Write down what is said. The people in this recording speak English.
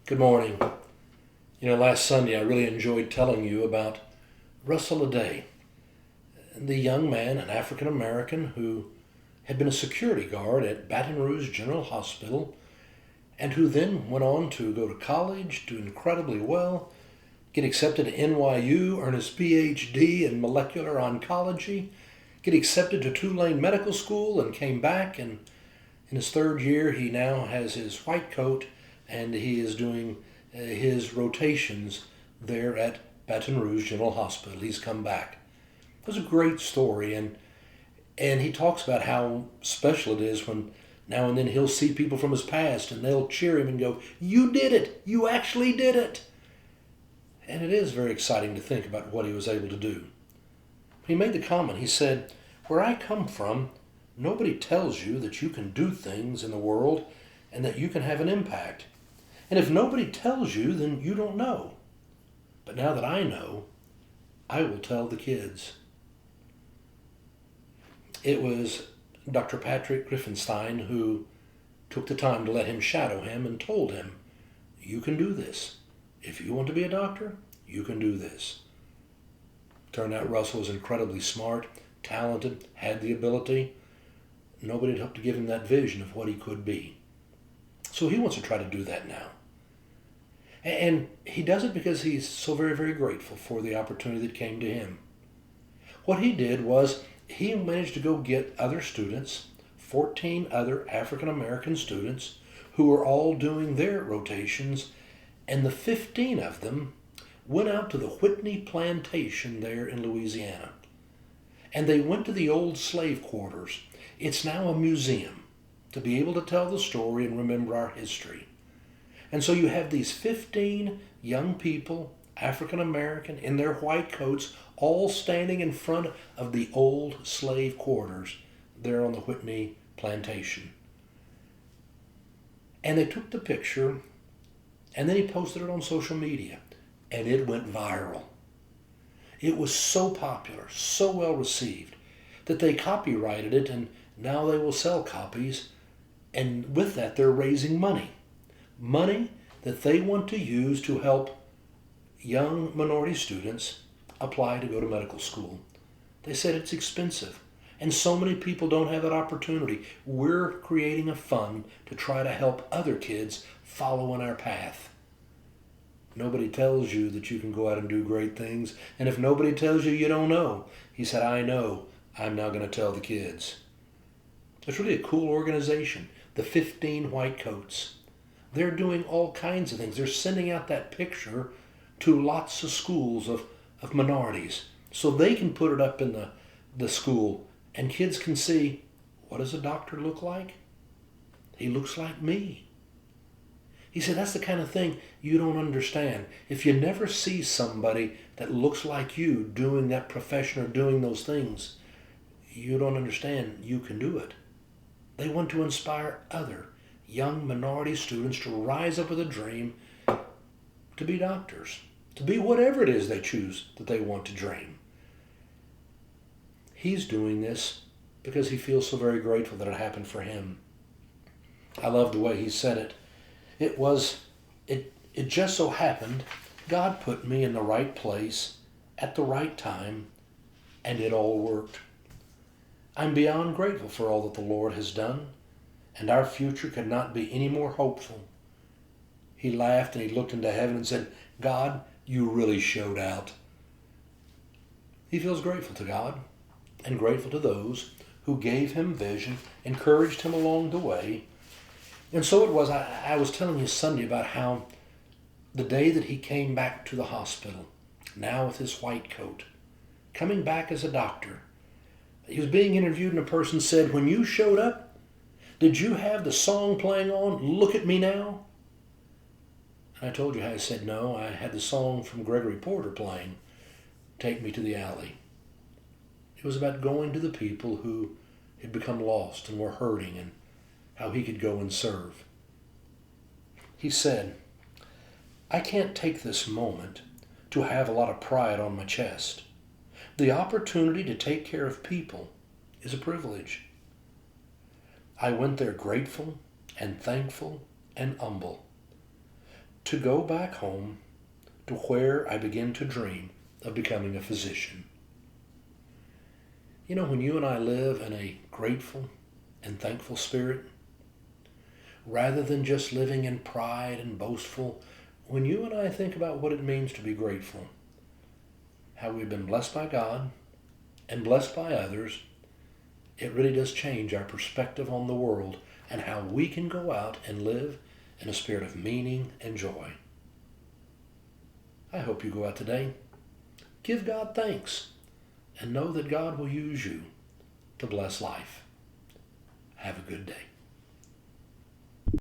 Good morning. Last Sunday I really enjoyed telling you about Russell Aday, the young man, an African American who had been a security guard at Baton Rouge General Hospital and who then went on to go to college, do incredibly well, get accepted to NYU, earn his PhD in molecular oncology, get accepted to Tulane Medical School, and came back. And in his third year, he now has his white coat and he is doing his rotations there at Baton Rouge General Hospital. He's come back. It was a great story, and he talks about how special it is when now and then he'll see people from his past and they'll cheer him and go, "You did it! You actually did it!" And it is very exciting to think about what he was able to do. He made the comment, he said, "Where I come from, nobody tells you that you can do things in the world and that you can have an impact. And if nobody tells you, then you don't know. But now that I know, I will tell the kids." It was Dr. Patrick Griffenstein who took the time to let him shadow him and told him, "You can do this. If you want to be a doctor, you can do this." Turned out Russell was incredibly smart, talented, had the ability. Nobody had helped to give him that vision of what he could be. So he wants to try to do that now. And he does it because he's so very, very grateful for the opportunity that came to him. What he did was he managed to go get other students, 14 other African American students, who were all doing their rotations, and the 15 of them went out to the Whitney Plantation there in Louisiana. And they went to the old slave quarters. It's now a museum to be able to tell the story and remember our history. And so you have these 15 young people, African American, in their white coats, all standing in front of the old slave quarters there on the Whitney Plantation. And they took the picture, and then he posted it on social media, and it went viral. It was so popular, so well received, that they copyrighted it, and now they will sell copies, and with that they're raising money. Money that they want to use to help young minority students apply to go to medical school. They said it's expensive, and so many people don't have that opportunity. We're creating a fund to try to help other kids follow in our path. Nobody tells you that you can go out and do great things, and if nobody tells you, you don't know. He said, "I know. I'm now going to tell the kids." It's really a cool organization, the 15 White Coats. They're doing all kinds of things. They're sending out that picture to lots of schools of minorities so they can put it up in the school and kids can see, what does a doctor look like? He looks like me. He said that's the kind of thing you don't understand. If you never see somebody that looks like you doing that profession or doing those things, you don't understand you can do it. They want to inspire other young minority students to rise up with a dream to be doctors, to be whatever it is they choose that they want to dream. He's doing this because he feels so very grateful that it happened for him. I love the way he said it. It just so happened God put me in the right place at the right time, and it all worked. I'm beyond grateful for all that the Lord has done, and our future could not be any more hopeful. He laughed and he looked into heaven and said, "God, you really showed out." He feels grateful to God and grateful to those who gave him vision, encouraged him along the way. And so it was, I was telling you Sunday about how the day that he came back to the hospital, now with his white coat, coming back as a doctor, he was being interviewed and a person said, "When you showed up, did you have the song playing on, 'Look at Me Now'?" And I told you how I said, "No, I had the song from Gregory Porter playing, 'Take Me to the Alley.'" It was about going to the people who had become lost and were hurting and how he could go and serve. He said, "I can't take this moment to have a lot of pride on my chest. The opportunity to take care of people is a privilege. I went there grateful and thankful and humble. to go back home to where I began to dream of becoming a physician. You know, when you and I live in a grateful and thankful spirit, rather than just living in pride and boastful, when you and I think about what it means to be grateful, how we've been blessed by God and blessed by others, it really does change our perspective on the world and how we can go out and live in a spirit of meaning and joy. I hope you go out today, give God thanks, and know that God will use you to bless life. Have a good day.